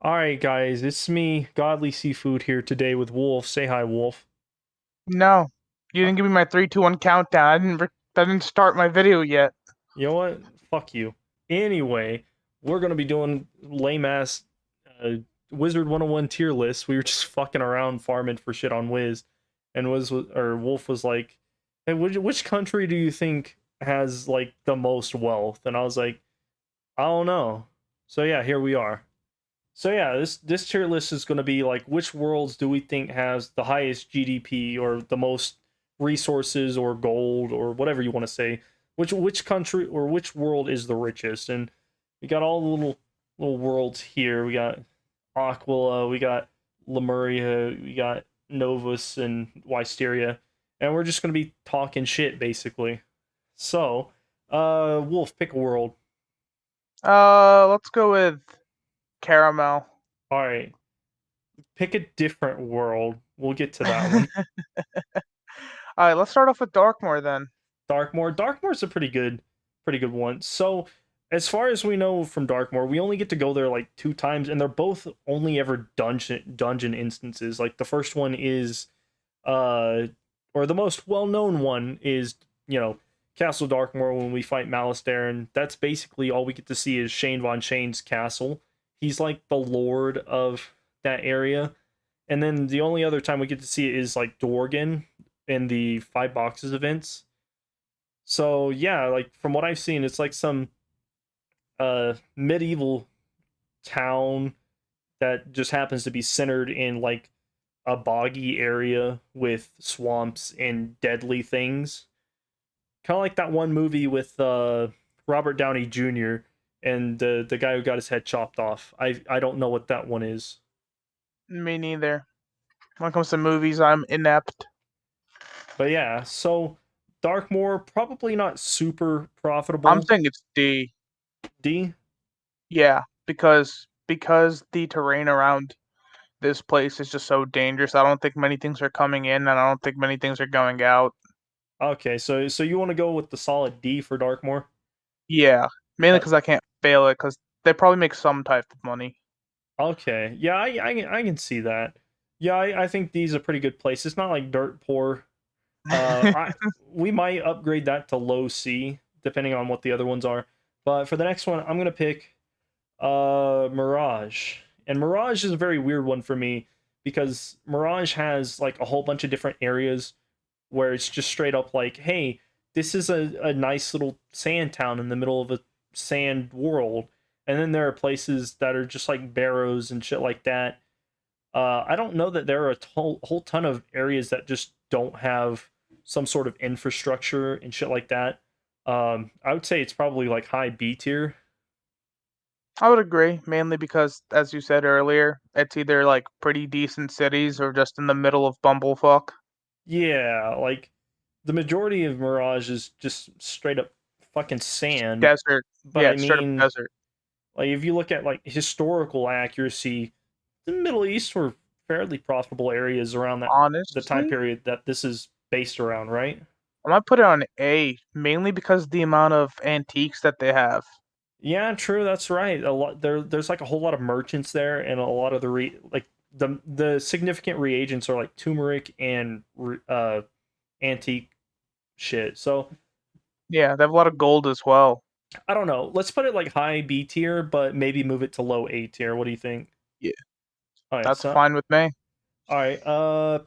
Alright, guys, it's me, Godly Seafood, here today with Wolf. Say hi, Wolf. No, you Uh, didn't give me my 3, 2, 1 countdown. I didn't start my video yet. you know what? Fuck you. Anyway, we're gonna be doing lame ass uh, Wizard101 tier lists. We were just fucking around farming for shit on Wiz, and Wolf was like, "Hey, which country do you think has like the most wealth?" And I was like, "I don't know." So yeah, here we are. So yeah, this tier list is going to be like which worlds do we think has the highest GDP or the most resources or gold or whatever you want to say. Which country or which world is the richest? And we got all the little worlds here. We got Aquila, we got Lemuria, we got Novus and Wisteria, and we're just going to be talking shit basically. So, Wolf, pick a world. Let's go with caramel. All right, pick a different world. We'll get to that All one. right, let's start off with Darkmoor then. Darkmoor. Darkmoor's a pretty good one. So, as far as we know from Darkmoor, we only get to go there like two times, and they're both only ever dungeon instances. Like the first one is, or the most well known one is, Castle Darkmoor when we fight Malistaire, and that's basically all we get to see is Shane von Shane's castle. He's like the lord of that area, and then the only other time we get to see it is like Dworgen in the Five Boxes events. So yeah, like from what I've seen, it's like some medieval town that just happens to be centered in like a boggy area with swamps and deadly things. Kind of like that one movie with Robert Downey Jr. and the guy who got his head chopped off. I don't know what that one is. Me neither. When it comes to movies, I'm inept. But yeah, so Darkmoor probably not super I'm profitable. saying it's D. D. Yeah, because the terrain around this place is just so dangerous. I don't think many things are coming in, and I don't think many things are going out. Okay, so you want to go with the solid D for Darkmoor? Yeah, mainly Uh, because I can't fail it because they probably make some type of money. okay, yeah, I can see that. Yeah, I think D's a pretty good place. It's not like dirt poor. I We might upgrade that to low C depending on what the other ones are. But for the next one, I'm gonna pick Mirage. And Mirage is a very weird one for me because Mirage has like a whole bunch of different areas where it's just straight up like, hey, this is a nice little sand town in the middle of a sand world. And then there are places that are just like barrows and shit like that. I don't know that there are whole ton of areas that just don't have some sort of infrastructure and shit like that. I would say it's probably like high B tier. I would agree, mainly because, as you said earlier, it's either like pretty decent cities or just in the middle of bumblefuck. Yeah, like the majority of Mirage is just straight up fucking sand. Desert. But Yeah, I it's straight up mean, desert. like if you look at like historical accuracy, the Middle East were fairly profitable areas around the time Honestly, period that this is based around, right? I might put it on A, mainly because the amount of antiques that they have. Yeah, true. That's right. A lot there's like a whole lot of merchants there, and a lot of like the significant reagents are like turmeric and antique shit. So Yeah, they have a lot of gold as well. I don't know. Let's put it like high B tier, but maybe move it to low A tier. What do you think? Yeah, All right, that's so fine with me. all right.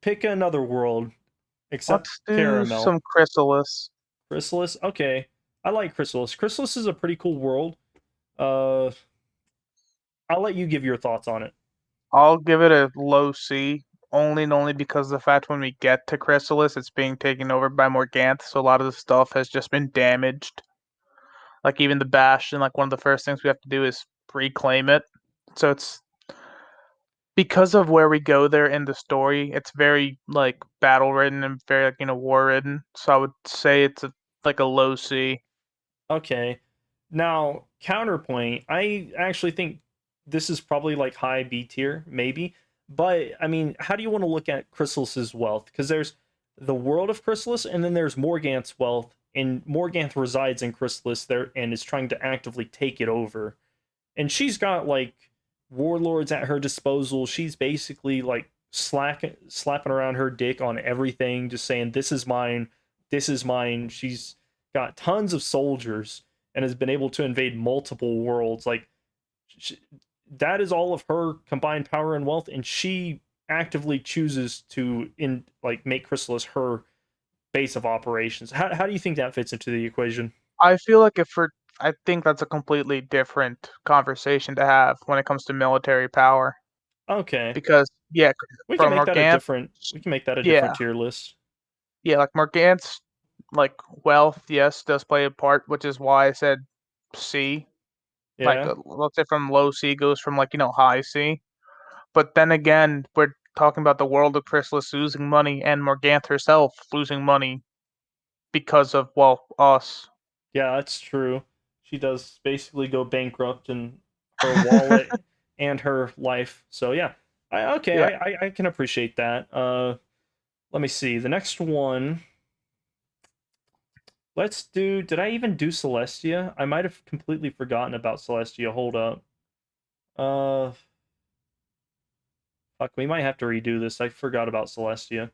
Pick another world except Let's do Caramel. some Chrysalis. Chrysalis. Okay, I like Chrysalis. Chrysalis is a pretty cool world. Uh, I'll let you give your thoughts on it. I'll give it a low C, only because of the fact when we get to Chrysalis, it's being taken over by Morganth, so a lot of the stuff has just been damaged. Like even the Bastion, like one of the first things we have to do is reclaim it. So it's because of where we go there in the story, it's very like battle ridden and very like war ridden. So I would say it's like a low C. Okay. Now, counterpoint, I actually think this is probably like high B tier, maybe. But I mean, how do you want to look at Chrysalis's wealth? Because there's the world of Chrysalis, and then there's Morganth's wealth, and Morganth resides in Chrysalis there and is trying to actively take it over. And she's got like warlords at her disposal. She's basically like slapping around her dick on everything, just saying, "This is mine. This is mine." She's got tons of soldiers and has been able to invade multiple worlds. Like, she, that is all of her combined power and wealth, and she actively chooses to make Chrysalis her base of operations. How do you think that fits into the equation? I feel like I think that's a completely different conversation to have when it comes to military power. Okay, Because yeah, we can from make that a Morgant, different. We can make that a yeah, different tier list. yeah, like Morgant's like wealth, yes, does play a part, which is why I said C. Like Yeah, let's say from low C goes from like high C. But then again, we're talking about the world of Chrysalis losing money and Morgant herself losing money because of us. yeah, that's true. She does basically go bankrupt in her wallet and her life. So yeah, Yeah, I can appreciate that. Let me see the next one. Let's do. Did I even do Celestia? I might have completely forgotten about Celestia. Hold up. Uh, Fuck. We might have to redo this. I forgot about Celestia.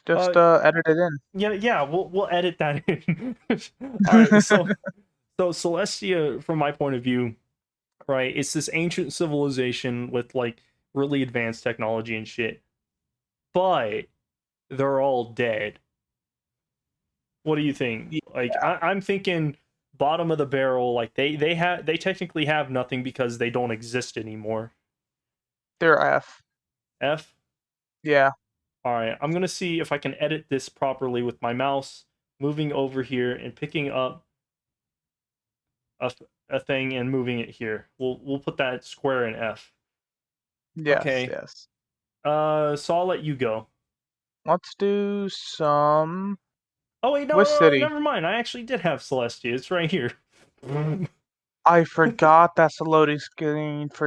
just Uh, edit it in. yeah, yeah. We'll edit that in. All right. So Celestia, from my point of view, right? It's this ancient civilization with like really advanced technology and shit, but they're all dead. What do you think? Yeah, Like, I'm thinking bottom of the barrel. Like they technically have nothing because they don't exist anymore. they're F. F. Yeah, All right, I'm gonna see if I can edit this properly with my mouse, moving over here and picking up a, a thing and moving it here. We'll put that square in F. yes, Okay. yes. So I'll let you go. Let's do some Oh wait, no, Wish no, no, City. never mind. I actually did have Celestia. It's right here. I forgot that's the loading screen for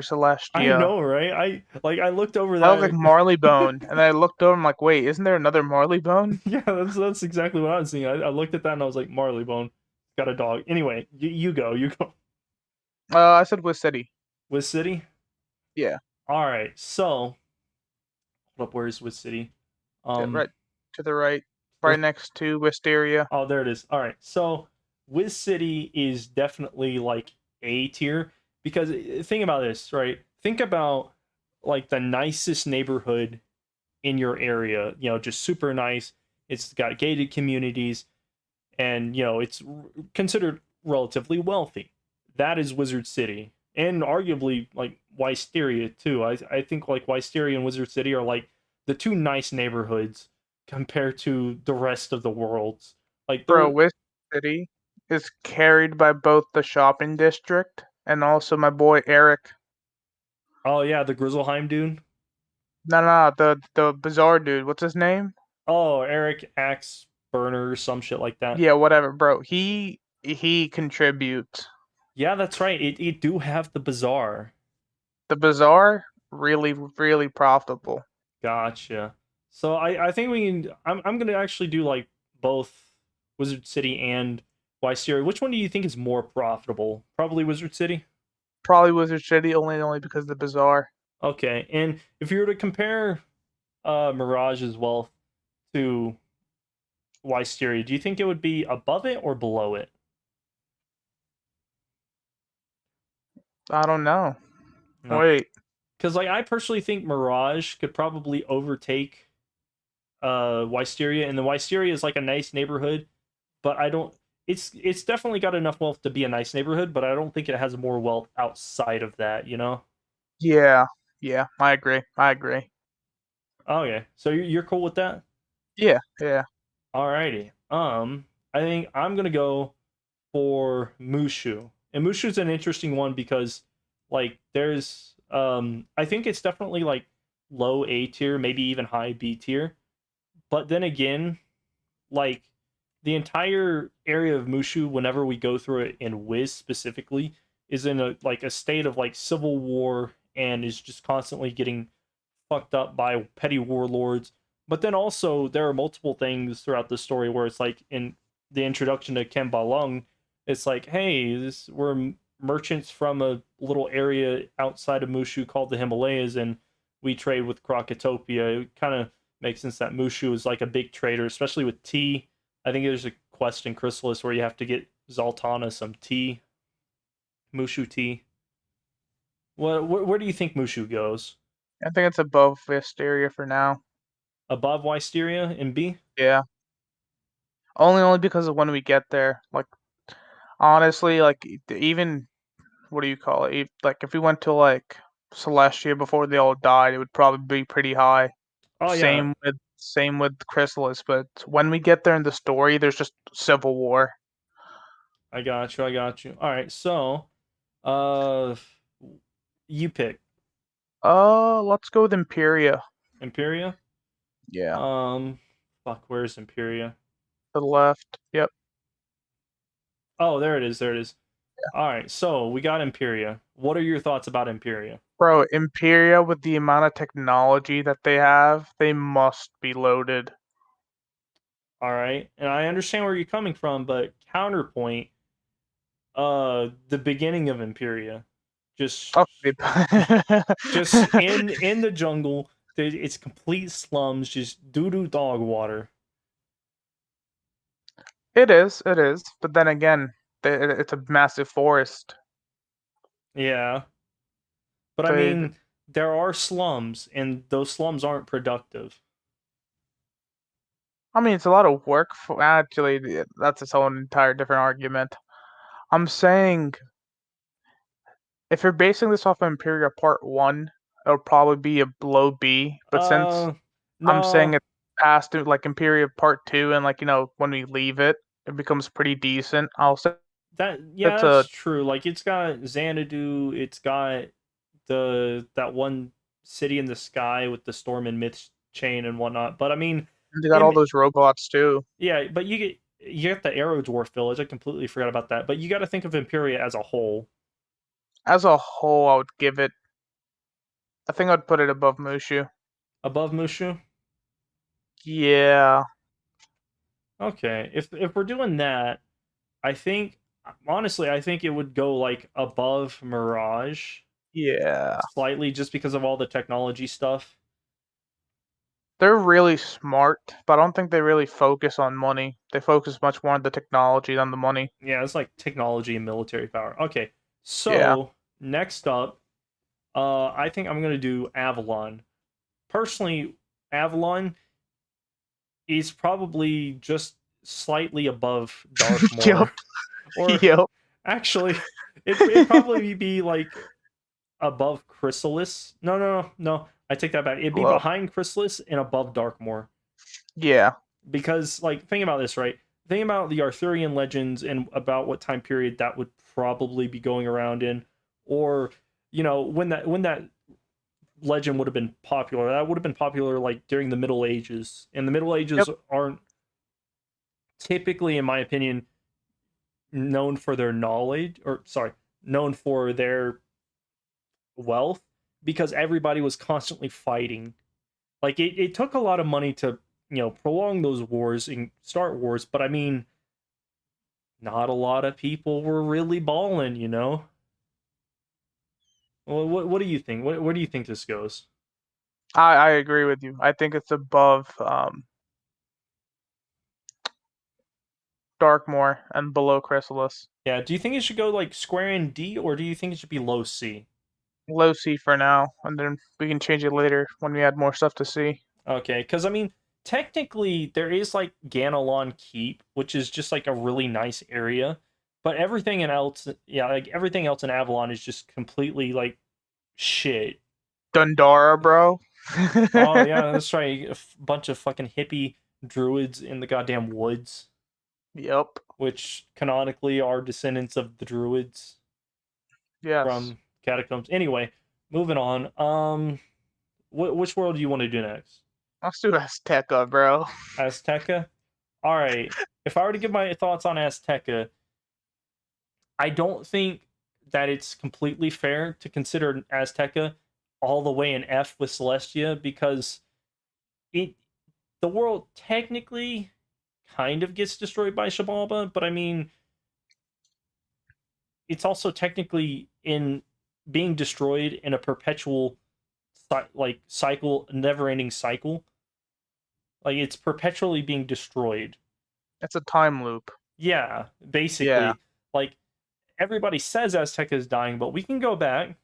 I Celestia. know, right? I looked over I was like that. Marleybone, and I looked over. I'm like, wait, isn't there another Marleybone? Yeah, that's exactly what I was thinking. I looked at that and I was like, Marleybone got a dog. Anyway, you go, you go. I said Wish City. With City. Yeah, All right, so hold up. Where's with City? Um, right to the right, we're right next to Wisteria. Oh, there it is. All right. So Wiz City is definitely like A tier because think about this, right? Think about like the nicest neighborhood in your area, just super nice. It's got gated communities and, it's considered relatively wealthy. That is Wizard City. And arguably like Wisteria too. I think like Wisteria and Wizard City are like the two nice neighborhoods compared to the rest of the worlds. Like Bro, they're Wish City is carried by both the shopping district and also my boy Eric. Oh yeah, the Grizzleheim dude. No, no, no, the bizarre dude. What's his name? Oh, Eric Axe Burner or some shit like that. Yeah, whatever, bro. He contributes. Yeah, that's right. It do have the bazaar. The bizarre, really, really profitable. Gotcha. So I think we can. I'm gonna actually do like both Wizard City and Wisteria. Which one do you think is more profitable? Probably Wizard City. Probably Wizard City only because of the bizarre. Okay, and if you were to compare Mirage's wealth to Wisteria, do you think it would be above it or below it? I don't know. No, Wait, because like I personally think Mirage could probably overtake Wisteria, and the Wisteria is like a nice neighborhood, but I don't. It's definitely got enough wealth to be a nice neighborhood, but I don't think it has more wealth outside of that. yeah, yeah, I agree. I agree. Okay, so you're cool with that? Yeah, yeah. Alrighty. I think I'm gonna go for Mushu, and Mushu's an interesting one because like there's I think it's definitely like low A tier, maybe even high B tier, but then again, like the entire area of Mushu, whenever we go through it in Wiz specifically, is in a state of like civil war and is just constantly getting fucked up by petty warlords. But then also there are multiple things throughout the story where it's like in the introduction to Ken Balung, it's like, hey, this we're merchants from a little area outside of Mushu called the Himalayas, and we trade with Crocotopia. It kind of makes sense that Mushu is like a big trader, especially with tea. I think there's a quest in Chrysalis where you have to get Zoltana some tea, Mushu tea. Where do you think Mushu goes? I think it's above Wisteria for now. Above Wisteria in B? Yeah. Only because of when we get there. Like honestly, like even what do you call it? Like if we went to like Celestia before they all died, it would probably be pretty high. Oh yeah, Same with Chrysalis, but when we get there in the story, there's just civil war. I got you. I got you. All right, so uh, you pick Let's go with Imperia. Imperia. Yeah. Um, fuck, where's Imperia? To the left. Yep. Oh, there it is. There it is. All right, so we got Imperia. What are your thoughts about Imperia? Bro, Imperia with the amount of technology that they have, they must be loaded. All right, and I understand where you're coming from, but counterpoint, the beginning of Imperia, just Oh, just in the jungle, it's complete slums, just doo doo dog water. it is. But then again, it's a massive forest. Yeah, but I They, mean, there are slums, and those slums aren't productive. I mean, it's a lot of work. Actually, that's its own entire different argument. I'm saying if you're basing this off of Imperia Part 1, it'll probably be a low B. But since Uh, I'm saying no, it past it, like Imperia Part 2, and like, when we leave it, it becomes pretty decent. I'll say yeah, it's that's a true. Like it's got Xanadu, it's got that one city in the sky with the storm and myth chain and whatnot. But I mean, they got all im- those robots too. yeah, but you get the Arrow Dwarf village. I completely forgot about that. But you got to think of Imperia as a whole. As a whole, I would give it. I think I'd put it above Mushu. Above Mushu. Yeah, Okay, if we're doing that, I think honestly, I think it would go like above Mirage yeah. slightly, just because of all the technology stuff. They're really smart, but I don't think they really focus on money. They focus much more on the technology than the money. Yeah, it's like technology and military power. Okay, Yeah. so next up, I think I'm gonna do Avalon. Personally, Avalon is probably just slightly above Yep. Darkmoor, or Yep. actually, it'd probably be like above Chrysalis. No. I take that back. It'd be Low. behind Chrysalis and above Darkmoor. Yeah. Because, like, think about this, right? Think about the Arthurian legends and about what time period that would probably be going around in, or when that legend would have been popular. That would have been popular like during the Middle Ages, and the Middle Yep. Ages aren't typically, in my opinion, known for their knowledge, or sorry, known for their wealth, because everybody was constantly fighting. Like it took a lot of money to prolong those wars and start wars, but I mean, not a lot of people were really balling. Well, what do you think? Where do you think this goes? I agree with you. I think it's above Darkmoor and below Chrysalis. Yeah, do you think it should go like square in D, or do you think it should be low C? Low C for now, and then we can change it later when we add more stuff to see. Okay, because I mean, technically there is like Ganelon Keep, which is just like a really nice area, but everything else, yeah, like everything else in Avalon is just completely like shit. Dundara, bro. Oh yeah, that's right. Bunch of fucking hippie druids in the goddamn woods, Yep. which canonically are descendants of the druids Yes. from catacombs. Anyway, moving on. Which world do you want to do next? Let's do Azteca, bro. Azteca. All right. If I were to give my thoughts on Azteca, I don't think that it's completely fair to consider Azteca all the way in F with Celestia, because it the world technically kind of gets destroyed by Shabalba, but I mean, it's also technically in being destroyed in a perpetual like cycle, never-ending cycle. Like it's perpetually being destroyed. It's a time loop. Yeah, Yeah, basically. Like everybody says Azteca is dying, but we can go back.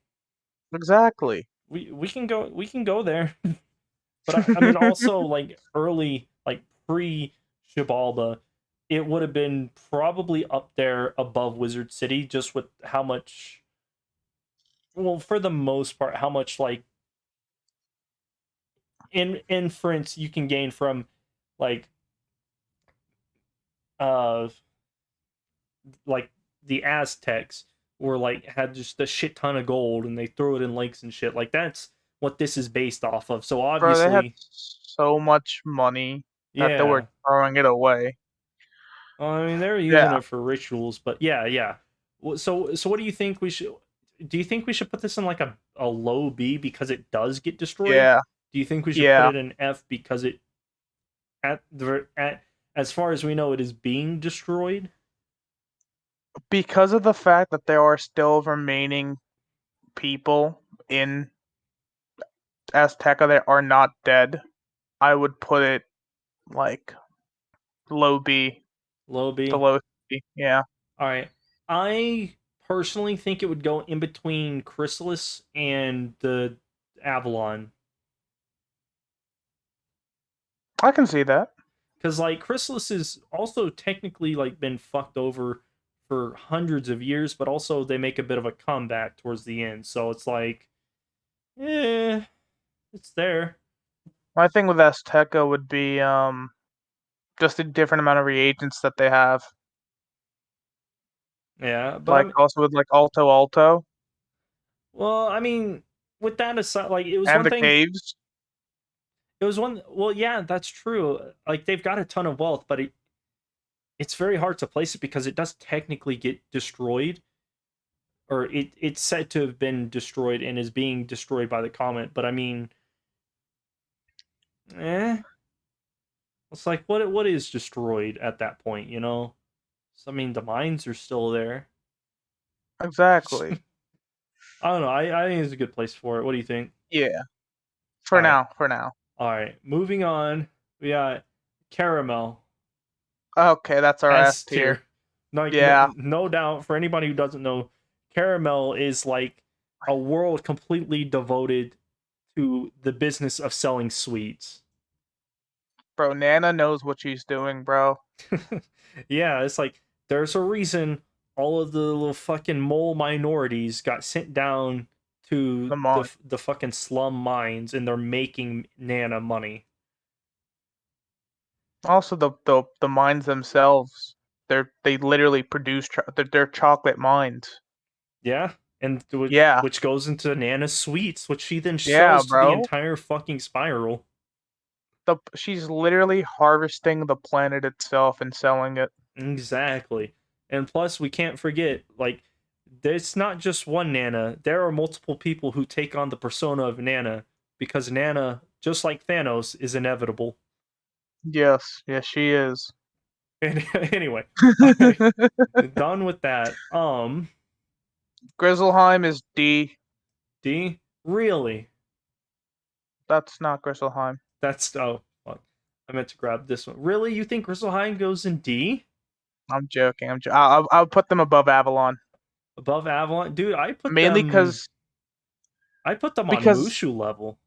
exactly. We can go there. But I mean also like early like pre Xibalba, it would have been probably up there above Wizard City just with how much, well, for the most part, how much like inference you can gain from like uh like the Aztecs were like had just a shit ton of gold and they throw it in lakes and shit. Like that's what this is based off of. So Bro, they had obviously, so much money that they were yeah. throwing it away. Well, I mean, they're using Yeah, it for rituals, but yeah, yeah. So what do you think we should? Do you think we should put this in like a low B because it does get destroyed? yeah, Do you think we should put yeah. it in F because it at as far as we know it is being destroyed? Because of the fact that there are still remaining people in Azteca that are not dead, I would put it like low B Low to B. low C. Yeah, All right. I personally think it would go in between Chrysalis and the Avalon. I can see that. Because like Chrysalis is also technically like been fucked over for hundreds of years, but also they make a bit of a comeback towards the end. So it's like, eh, it's there. My thing with Azteca would be just a different amount of reagents that they have. Yeah, but Like I'm also with like Alto Alto well, I mean, with that aside, like it was and one the thing. caves. It was one. Well, yeah, that's true. Like they've got a ton of wealth, but it's very hard to place it because it does technically get destroyed, or it's said to have been destroyed and is being destroyed by the comet. But I mean, eh, it's like what is destroyed at that point, you know? So, I mean, the mines are still there. Exactly. I don't know. I think it's a good place for it. What do you think? Yeah. All For right, now. For now. all right. Moving on, we got Caramel Okay, that's our S S tier. tier. Like Yeah, no doubt for anybody who doesn't know, Caramel is like a world completely devoted to the business of selling sweets. bro. Nana knows what she's doing, bro. Yeah, it's like there's a reason all of the little fucking mole minorities got sent down to Come on. the fucking slum mines and they're making Nana money. Also, the mines themselves. They literally produce. They're chocolate mines. Yeah, and Yeah, which goes into Nana's sweets, which she then yeah, sells to the bro. entire fucking spiral. She's literally harvesting the planet itself and selling it. Exactly. And plus, we can't forget, like, there's not just one Nana. There are multiple people who take on the persona of Nana because Nana, just like Thanos, is inevitable. Yes, yes, she is. And anyway, I done with that. Grizzleheim is D. D, really? That's not Grizzleheim. That's oh fuck. I meant to grab this one. Really? You think Grizzleheim goes in D I'm joking. I'll put them above Avalon above Avalon? Dude, mainly I put them on because Mushu level.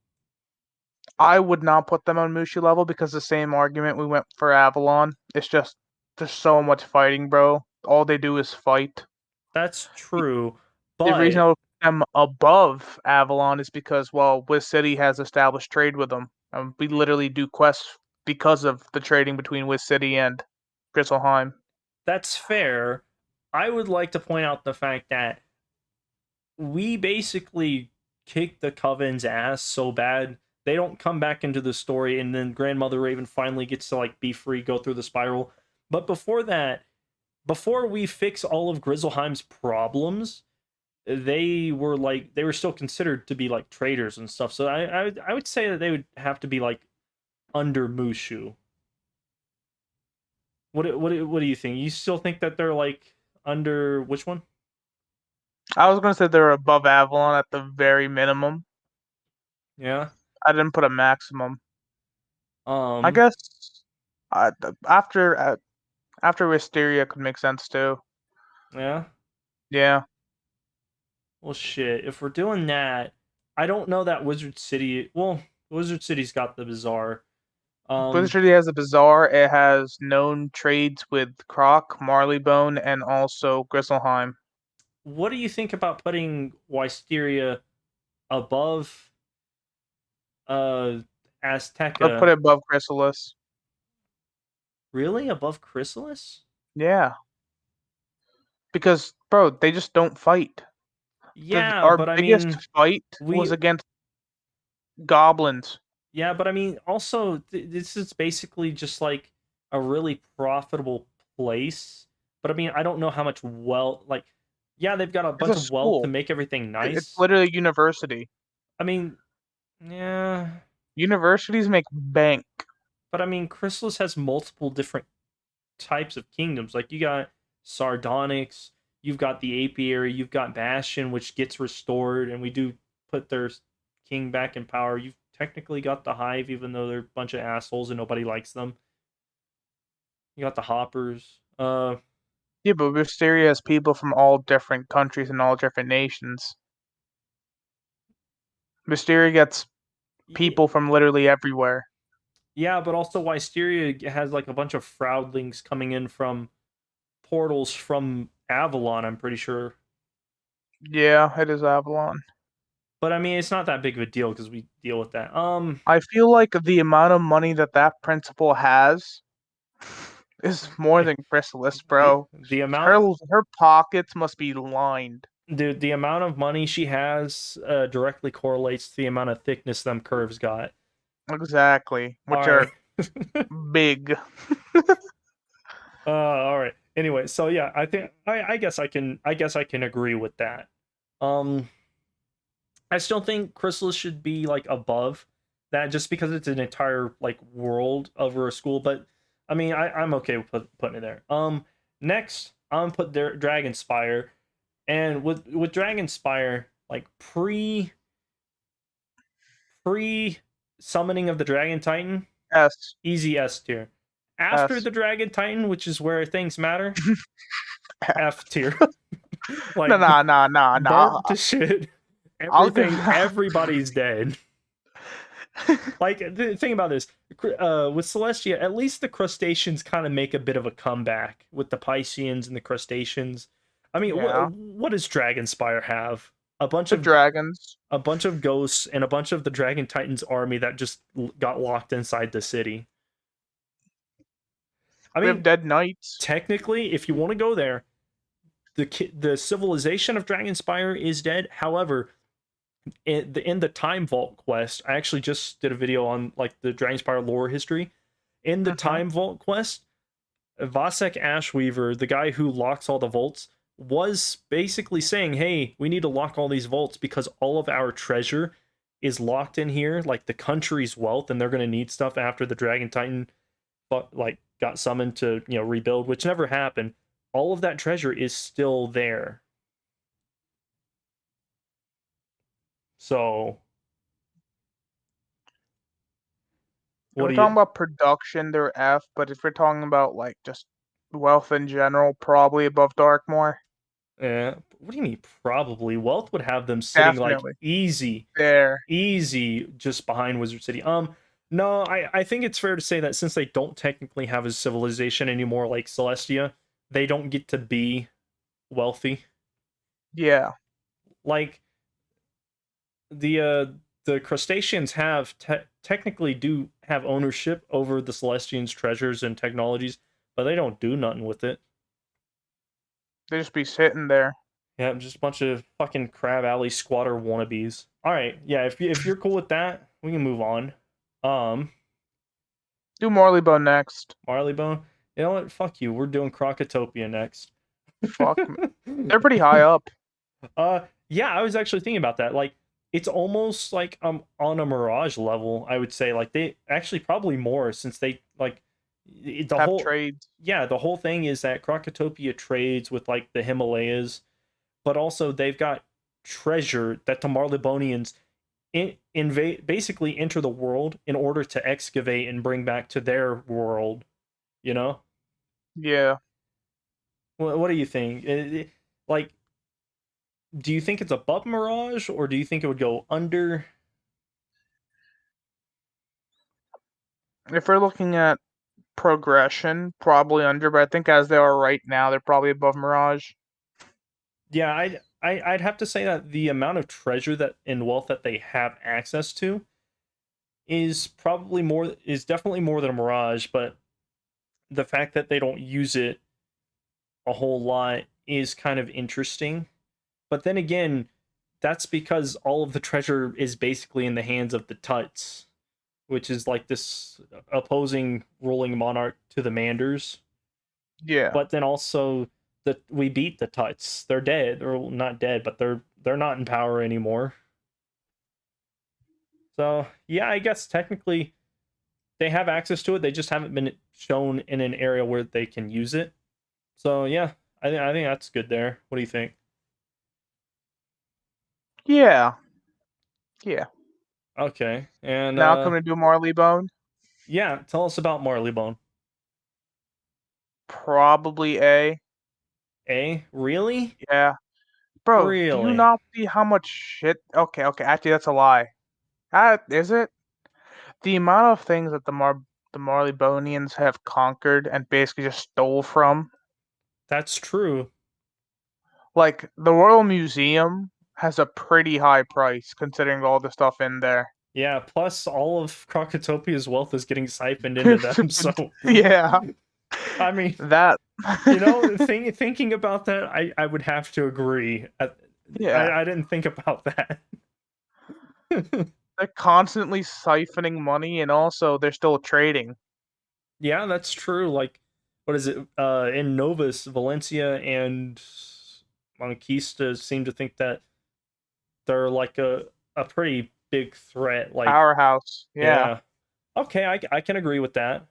I would not put them on Mushu level because the same argument we went for Avalon. It's just there's so much fighting, bro. All they do is fight. That's true, The reason I but would put them above Avalon is because well, Wiz City has established trade with them. We literally do quests because of the trading between Wiz City and Grizzleheim. that's fair. I would like to point out the fact that we basically kick the Coven's ass so bad they don't come back into the story, and then Grandmother Raven finally gets to like be free, go through the spiral. But before that, before we fix all of Grizzleheim's problems, they were still considered to be like traitors and stuff. So I would say that they would have to be like under Mushu. What do you think? You still think that they're like under which one? I was gonna say they're above Avalon at the very minimum. Yeah. I didn't put a maximum. I Um. guess uh, after after Wisteria could make sense too. Yeah. Yeah, Well, shit. If we're doing that, I don't know that Wizard City. Well, Wizard City's got the bazaar. Um. Blizzard has a bazaar. It has known trades with Croc, Marleybone, and also Grizzleheim. What do you think about putting Wisteria above I'll put Azteca? it above Chrysalis. Really? Above Chrysalis? Yeah, because bro, they just don't fight. Yeah, Our but I biggest mean, fight was we against goblins. yeah, but I mean, also this is basically just like a really profitable place. But I mean, I don't know how much wealth. Like, yeah, they've got a It's bunch a of wealth to school. make everything It's nice. literally a university. I mean, yeah, Universities make bank. but I mean, Chrysalis has multiple different types of kingdoms. Like, you got Sardonyx, you've got the Apiary, you've got Bastion, which gets restored, and we do put their king back in power. You've technically got the Hive, even though they're a bunch of assholes and nobody likes them. You got the Hoppers. Yeah, but Wisteria has people from all different countries and all different nations. Wisteria gets Yeah, people from literally everywhere. yeah, but also Wisteria has like a bunch of Froudlings coming in from portals from Avalon, I'm pretty sure. Yeah, it is Avalon. But I mean, it's not that big of a deal because we deal with that. I feel like the amount of money that that principal has is more than Chrysalis, bro. the Her amount, her pockets must be lined. dude, the amount of money she has directly correlates to the amount of thickness them curves got. Exactly, All which right. are big. All right. Anyway, so yeah, I think I guess I can agree with that. Um, I still think Chrysalis should be like above that just because it's an entire like world over a school. But I mean, I'm okay with putting it there. Next I'm gonna put their Dragonspyre, and with Dragonspyre, like pre summoning of the Dragon Titan, S easy S tier. After S. the Dragon Titan, which is where things matter, F tier. No, Like, no, no, no, no. burnt to shit. I'll go. Everybody's dead. Like, think about this. With Celestia, at least the crustaceans kind of make a bit of a comeback with the Pisceans and the crustaceans. I mean, Yeah, what does Dragonspire have? A bunch the of dragons. ghosts and a bunch of the Dragon Titans army that just got locked inside the city. I We have mean, dead knights. technically, if you want to go there, the civilization of Dragonspire is dead. However, in the Time Vault quest, I actually just did a video on like the Dragonspire lore history. In the Hmm. Time Vault quest, Vasek Ashweaver, the guy who locks all the vaults, was basically saying, "Hey, we need to lock all these vaults because all of our treasure is locked in here, like the country's wealth, and they're going to need stuff after the Dragon Titan, like got summoned to rebuild, which never happened. All of that treasure is still there. So, If what we're do talking you?" about production, they're F. But if we're talking about like just wealth in general, probably above Darkmoor. Yeah. What do you mean? Probably. Wealth would have them sitting like Definitely easy, there. easy, just behind Wizard City. No, I think it's fair to say that since they don't technically have a civilization anymore, like Celestia, they don't get to be wealthy. Yeah, Like the crustaceans have technically do have ownership over the Celestians' treasures and technologies, but they don't do nothing with it. they just be sitting there. Yeah, just a bunch of fucking Crab Alley squatter wannabes. All right, yeah, if you're cool with that, we can move on. Um, Do Marleybone next. Marleybone. You know what? Fuck you. We're doing Crocotopia next. Fuck me. They're pretty high up. Yeah, I was actually thinking about that. Like, it's almost like on a Mirage level. I would say like they actually probably more since they like the Have whole trades. yeah the whole thing is that Crocotopia trades with like the Himalayas, but also they've got treasure that the Marleybonians invade, basically enter the world in order to excavate and bring back to their world. You know, Yeah. what do you think? Like, do you think it's above Mirage, or do you think it would go under? If we're looking at progression, probably under, but I think as they are right now, they're probably above Mirage. Yeah, I'd have to say that the amount of treasure that and wealth that they have access to is definitely more than a Mirage, but the fact that they don't use it a whole lot is kind of interesting. But then again, that's because all of the treasure is basically in the hands of the Tuts, which is like this opposing ruling monarch to the Manders. Yeah. But then also we beat the Tuts. They're dead, or not dead, but they're not in power anymore. So yeah, I guess technically they have access to it. They just haven't been shown in an area where they can use it. So yeah, I think that's good there. What do you think? Yeah. Yeah. Okay, and Now coming to do Marleybone, yeah, tell us about Marleybone. probably A. A, really? Yeah. Bro, do you Really? not see how much shit? Okay, okay. Actually, that's a lie. Is it? The amount of things that the Marleybonians have conquered and basically just stole from. That's true. Like the Royal Museum has a pretty high price considering all the stuff in there. Yeah, plus all of Crocotopia's wealth is getting siphoned into them, so Yeah, I mean, that. thinking about that, I would have to agree. Yeah, I didn't think about that. they're constantly siphoning money, and also they're still trading. Yeah, that's true. Like, what is it? In Novus, Valencia and Monquista seem to think that they're like a pretty big threat. Like, Powerhouse. Yeah, yeah, okay, I can agree with that.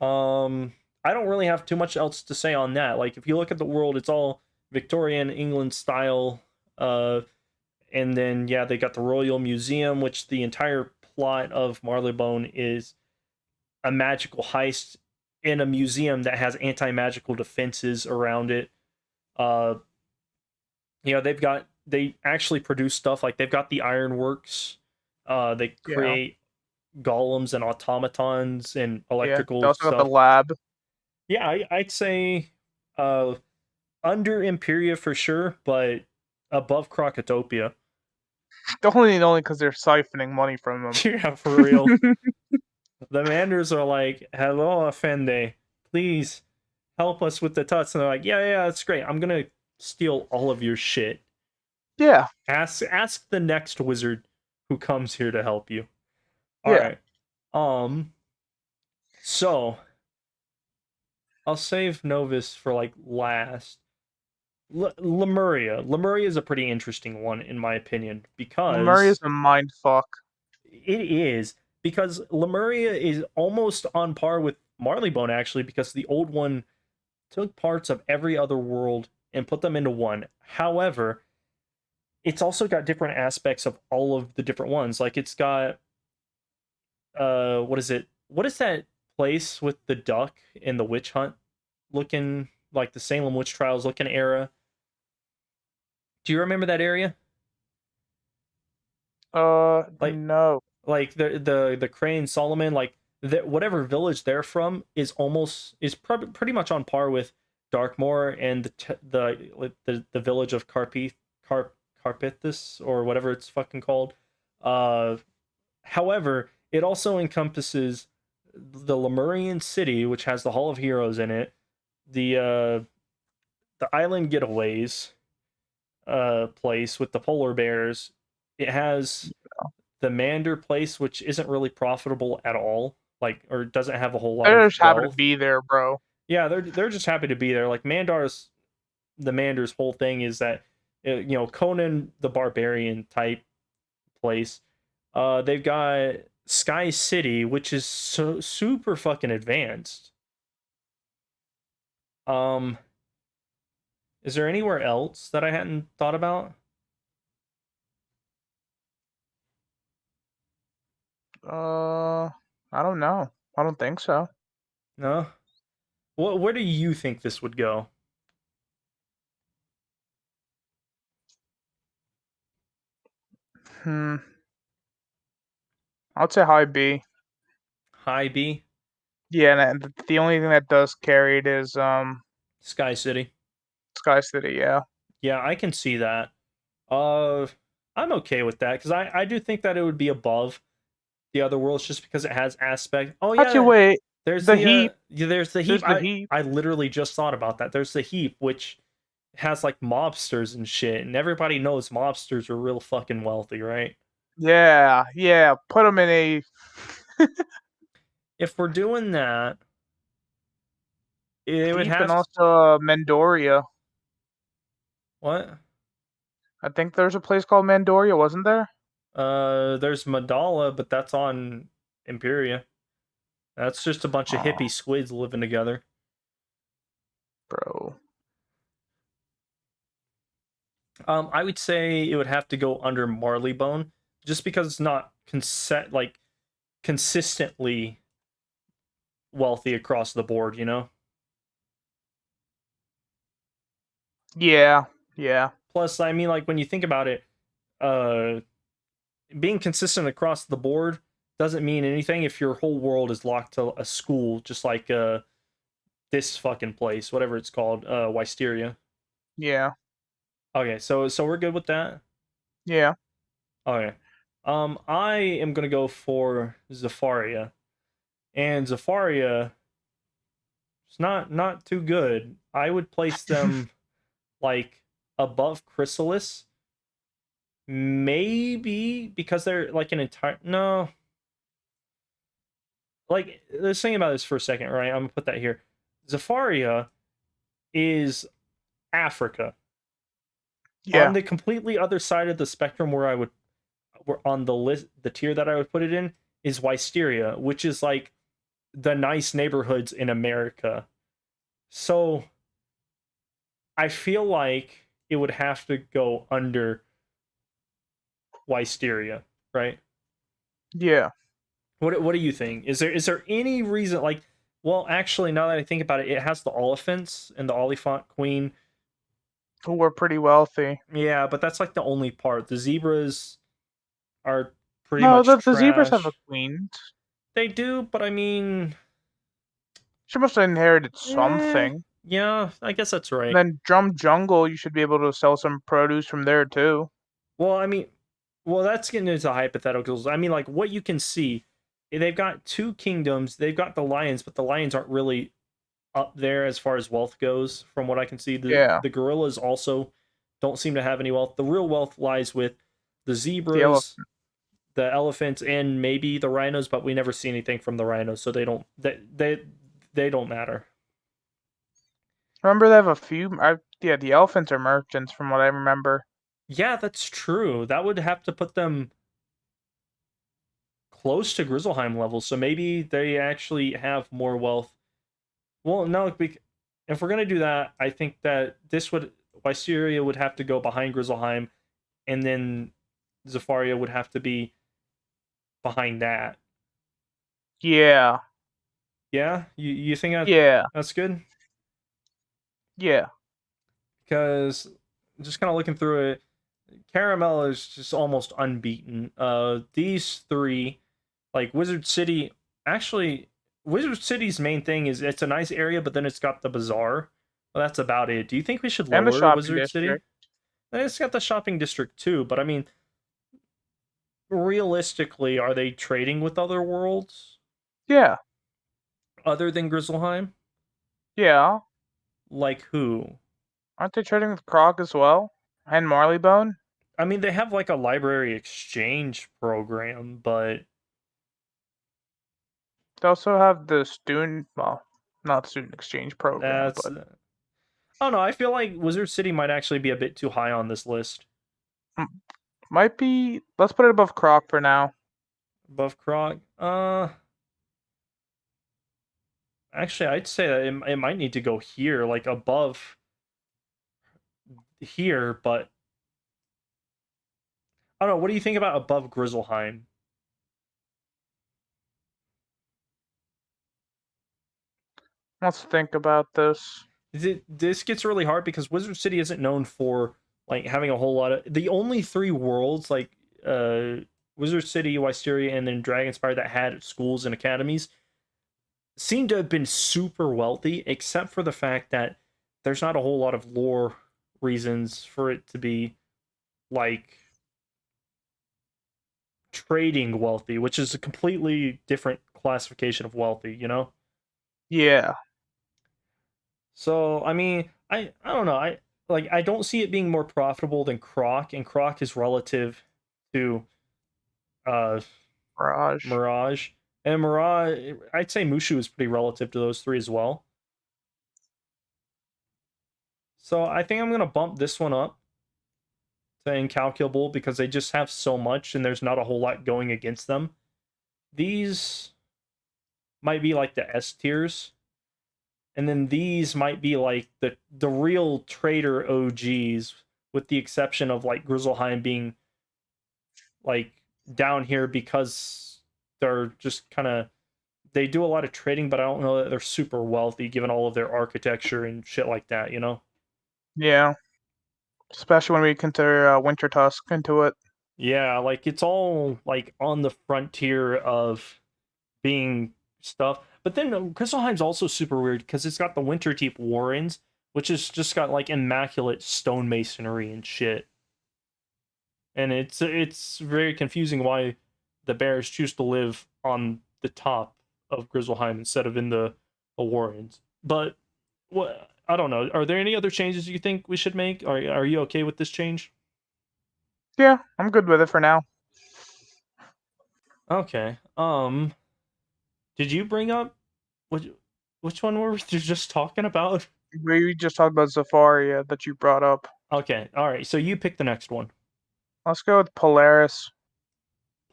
I don't really have too much else to say on that. Like, if you look at the world, it's all Victorian England style. Uh, and then yeah, they got the Royal Museum, which the entire plot of Marleybone is a magical heist in a museum that has anti-magical defenses around it. Uh, they actually produce stuff like they've got the ironworks. They yeah, create golems and automatons and yeah. They electrical also got the stuff. lab. Yeah, I'd say uh, under Imperia for sure, but above Crocotopia. Only because they're siphoning money from Yeah, for real. them. The Manders are like, "Hello, Afende, please help us with the tuts." And they're like, "Yeah, that's great. I'm gonna steal all of your shit. Yeah, Ask the next wizard who comes here to help you." All yeah. right. Um. So I'll save Novus for like last. Lemuria. Lemuria is a pretty interesting one in my opinion Lemuria's because a mind fuck. it is because Lemuria is almost on par with Marleybone actually because the old one took parts of every other world and put them into one. However, it's also got different aspects of all of the different ones. Like it's got what is it? What is that place with the duck and the witch hunt looking like the Salem witch trials looking era? Do you remember that area? Like No. the Crane Solomon, like whatever village they're from is pretty much on par with Darkmoor and the village of Carpithus or whatever it's fucking called. Uh, However, it also encompasses the Lemurian city, which has the Hall of Heroes in it, the island getaways place with the polar bears. It has the Mander place, which isn't really profitable at all, like or doesn't have a whole lot They of just happen to wealth. be there, bro. Yeah, they're just happy to be there. Like the Mandar's whole thing is that Conan the Barbarian type place. They've got Sky City, which is so super fucking advanced. Um, Is there anywhere else that I hadn't thought about? I don't know. I don't think so. No. Where do you think this would go? Hmm. I'd say high B. High B, Yeah, and the only thing that does carry it is Sky City. Sky City. Yeah. Yeah, I can see that. Uh, I'm okay with that because I do think that it would be above the other worlds just because it has aspect. Oh Actually, yeah, wait. there's The the heap. there's the heap. There's the heap. I literally just thought about that. There's the heap which has like mobsters and shit, and everybody knows mobsters are real fucking wealthy, right? Yeah, yeah. Put them in a If we're doing that, it would heap and have also Mendoria. what? I think there's a place called Mendoria, wasn't there? There's Madala, but that's on Imperia. That's just a bunch of Oh, hippie squids living together. bro. I would say it would have to go under Marleybone, just because it's not consistently wealthy across the board. You know. Yeah, yeah, Plus, I mean, like when you think about it, uh, being consistent across the board doesn't mean anything if your whole world is locked to a school, just like this fucking place, whatever it's called, Wisteria. yeah, Okay, so we're good with that. yeah. Okay. I am gonna go for Zafaria, and Zafaria is not too good. I would place them like above Chrysalis, maybe because they're like an entire no. Like let's think about this for a second, right? I'm gonna put that here. Zafaria is Africa. On Yeah. the completely other side of the spectrum, where I would, where on the list, the tier that I would put it in is Wisteria, which is like the nice neighborhoods in America. So I feel like it would have to go under Wisteria, right? Yeah. What do you think? Is there any reason like well actually now that I think about it, it has the Oliphants and the Oliphant Queen. Who were pretty wealthy. Yeah, but that's like the only part. The zebras are pretty No, much the zebras have a trash. queen. They do, but I mean She must have inherited eh, something. yeah, I guess that's And right. then Drum Jungle, you should be able to sell some produce from there too. Well, I mean, well, that's getting into hypotheticals. I mean, like what you can see, they've got two kingdoms. They've got the lions, but the lions aren't really up there as far as wealth goes. From what I can see, Yeah. the gorillas also don't seem to have any wealth. The real wealth lies with the The zebras, elephant. the elephants, and maybe the rhinos. But we never see anything from the rhinos, so they don't matter. Remember they have a few. Yeah, the elephants are merchants from what I remember. Yeah, that's true. That would have to put them close to Grizzleheim levels, so maybe they actually have more wealth. Well, no, if we're gonna do that, I think that this would Wisteria would have to go behind Grizzleheim, and then Zafaria would have to be behind that. Yeah. Yeah, you think Yeah. that's good? Yeah. Because just kind of looking through it, Caramel is just almost unbeaten. These three, like Wizard City, actually, Wizard City's main thing is it's a nice area, but then it's got the bazaar. Well, that's about it. Do you think we should And the lower shopping Wizard City? district. It's got the shopping district too, but I mean, realistically, are they trading with other worlds Yeah. other than Grizzleheim? Yeah. Like who? Aren't they trading with Croc as well? And Marleybone? I mean, they have like a library exchange program, but They also have the student, well, not student exchange program, that's but I don't know. I feel like Wizard City might actually be a bit too high on this list. might be. Let's put it above Croc for now. Above Krog. Actually, I'd say that it might need to go here, like above here, but I don't know. What do you think about above Grizzleheim? Let's think about this. This gets really hard because Wizard City isn't known for like having a whole lot of the only three worlds like uh Wizard City, Wisteria, and then Dragonspyre that had schools and academies seem to have been super wealthy, except for the fact that there's not a whole lot of lore reasons for it to be like trading wealthy, which is a completely different classification of wealthy, you know? Yeah. So I mean, I don't know. I don't see it being more profitable than Croc, and Croc is relative to uh Mirage. Mirage. And Mirage, I'd say Mushu is pretty relative to those three as well. So I think I'm gonna bump this one up to incalculable because they just have so much and there's not a whole lot going against them. These might be like the S tiers, and then these might be like the real trader OGs, with the exception of like Grizzleheim being like down here because they're just kind of they do a lot of trading, but I don't know that they're super wealthy given all of their architecture and shit like that, you know? Yeah. Especially when we consider Winter Tusk into it. Yeah, like it's all like on the frontier of being stuff. But then Crystalheim's also super weird because it's got the Winterdeep Warrens, which has just got like immaculate stonemasonry and shit. And it's very confusing why the bears choose to live on the top of Grizzleheim instead of in the Warrens. But what I don't know. Are there any other changes you think we should make? Are you okay with this change? Yeah, I'm good with it for now. Okay. Did you bring up which which one were we just talking about? We just talked about Zafaria that you brought up. Okay. All right. So you pick the next one. Let's go with Polaris.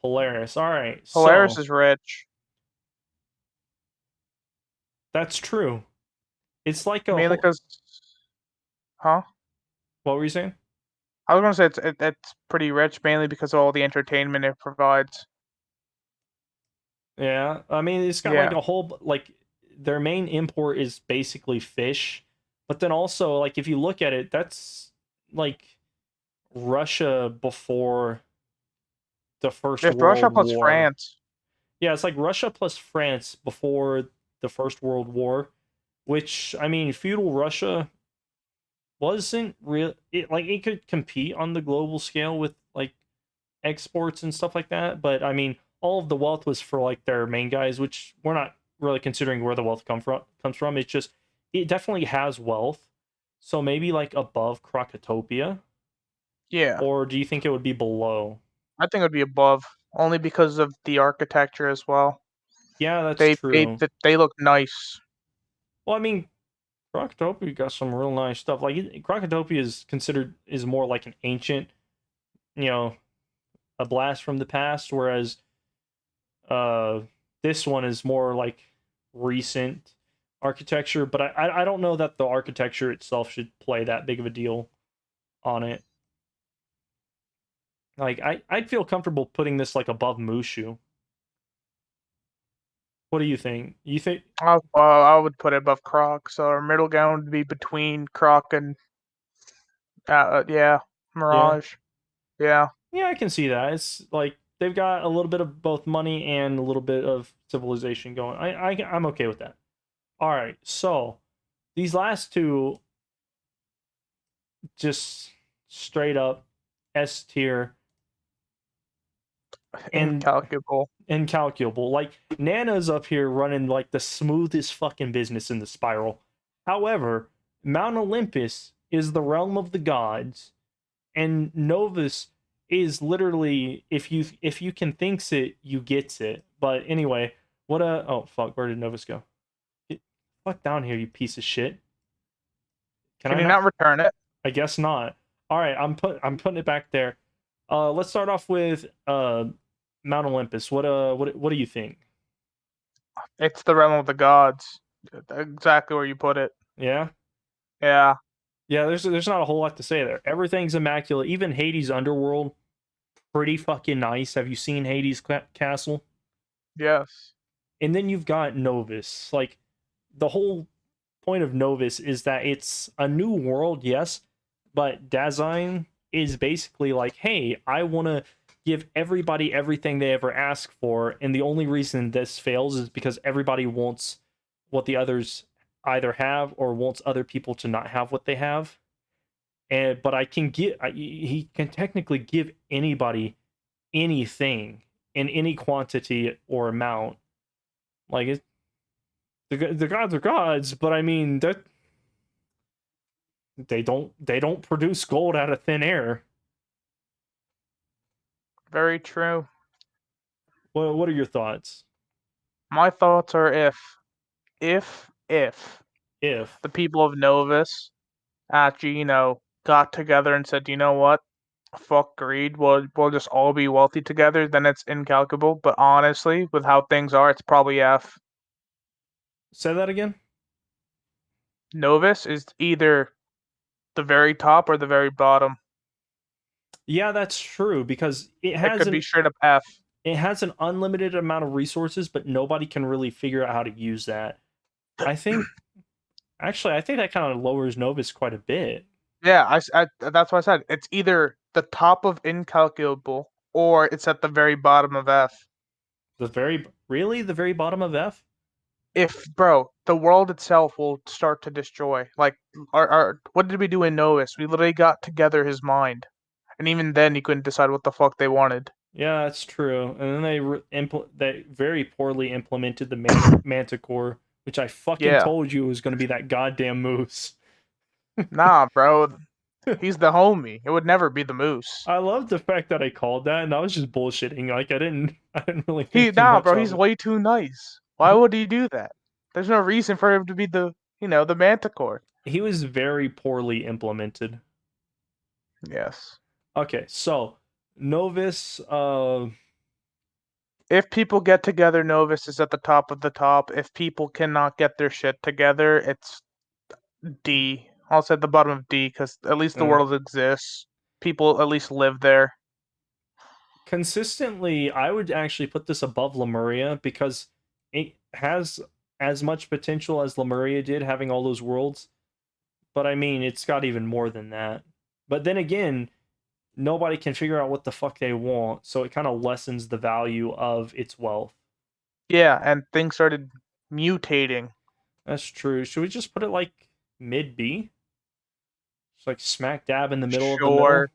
Polaris. All right. Polaris So is rich. that's true. It's like a Mainly whole. because, huh? What were you saying? I was gonna say it's pretty rich, mainly because of all the entertainment it provides. Yeah. I mean, it's got like Yeah. a whole like their main import is basically fish, but then also like if you look at it, that's like Russia before the First It's Russia World plus War. France. Yeah, it's like Russia plus France before the First World War, which I mean, feudal Russia wasn't real. It like it could compete on the global scale with like exports and stuff like that, but I mean, all of the wealth was for like their main guys, which we're not really considering where the wealth comes from. It's just it definitely has wealth. So maybe like above Crocotopia, Yeah. or do you think it would be below? I think it would be above, only because of the architecture as well. Yeah, that's They true. they look nice. Well, I mean, Crocotopia got some real nice stuff. Like Crocotopia is considered is more like an ancient, you know, a blast from the past, whereas uh this one is more like recent architecture. But I don't know that the architecture itself should play that big of a deal on it. Like I'd feel comfortable putting this like above Mushu. What do you think? You think I would put it above Croc, so our middle ground would be between Croc and yeah, yeah. Mirage. Yeah. Yeah, I can see that. It's like they've got a little bit of both money and a little bit of civilization going. I'm okay with that. All right, so these last two just straight up S tier and Incalculable. incalculable. Like Nana's up here running like the smoothest fucking business in the spiral. However, Mount Olympus is the realm of the gods, and Novus is literally if you can thinks it, you gets it. But anyway, what a oh fuck, where did Novus go? Get fuck down here, you piece of shit. Can Can I you not? not return it? I guess not. All right, I'm putting it back there. Let's start off with Mount Olympus. What do you think? It's the realm of the gods. Exactly where you put it. Yeah, Yeah. Yeah, there's not a whole lot to say there. Everything's immaculate. Even Hades' underworld, pretty fucking nice. Have you seen Hades' castle? Yes. And then you've got Novus. Like, the whole point of Novus is that it's a new world, yes, but Dasein is basically like, hey, I want to give everybody everything they ever ask for, and the only reason this fails is because everybody wants what the others either have or wants other people to not have what they have. And but I can get he can technically give anybody anything in any quantity or amount. Like the gods are gods, but I mean that they don't produce gold out of thin air. Very true. What are your thoughts? My thoughts are if If the people of Novus actually, got together and said, you know what? Fuck greed. We'll just all be wealthy together, then it's incalculable. But honestly, with how things are, it's probably F. say that again? Novus is either the very top or the very bottom. Yeah, that's true because It could be straight up F. it has an unlimited amount of resources, but nobody can really figure out how to use that. I think actually I think that kind of lowers Novus quite a bit. Yeah, that's what I said. It's either the top of incalculable or it's at the very bottom of F. The very bottom of F? If bro, the world itself will start to destroy. Like our what did we do in Novus? We literally got together his mind, and even then he couldn't decide what the fuck they wanted. Yeah, that's true. And then they very poorly implemented the Manticore, which I fucking Yeah, told you was going to be that goddamn moose. nah, bro, he's the homie. It would never be the moose. I love the fact that I called that, and I was just bullshitting. Like I didn't really think too Nah, much bro, of he's it. way too nice. Why would he do that? There's no reason for him to be the Manticore. He was very poorly implemented. Yes. Okay, so Novus, If people get together, Novus is at the top of the top. If people cannot get their shit together, it's D. I'll say at the bottom of D because at least the uh, world exists. People at least live there. consistently, I would actually put this above Lemuria because it has as much potential as Lemuria did, having all those worlds. But I mean, it's got even more than that. But then again, nobody can figure out what the fuck they want, so it kind of lessens the value of its wealth. Yeah, and things started mutating. That's true. Should we just put it like mid B? It's like smack dab in the middle of the Sure, middle.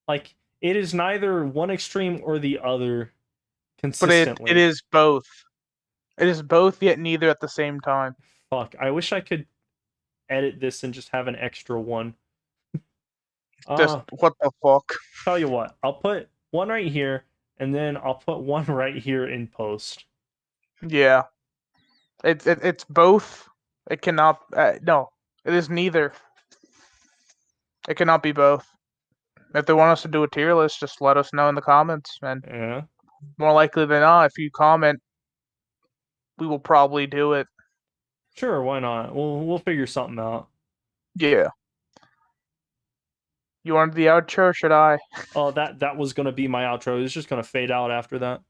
Like it is neither one extreme or the other but it consistently. is both. It is both yet neither at the same time. Fuck. I wish I could edit this and just have an extra one. Just Uh what the fuck? tell you what, I'll put one right here and then I'll put one right here in post. Yeah, it's both. It cannot. No, it is neither. It cannot be both. If they want us to do a tier list, just let us know in the comments. And Yeah. more likely than not, if you comment, we will probably do it. Sure, why not? We'll figure something out. Yeah. You wanted the outro, or should I? Oh, that was gonna be my outro. It's just gonna fade out after that.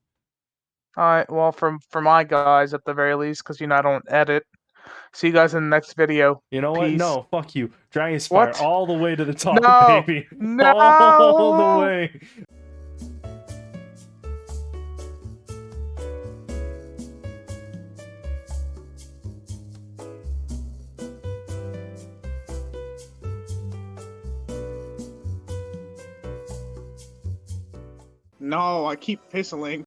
Alright, well, for my guys at the very least, because I don't edit. See you guys in the next video. You know what? Peace. No, fuck you. Dragonspyre, What? all the way to the top, No! baby. All the No! way. No, I keep whistling.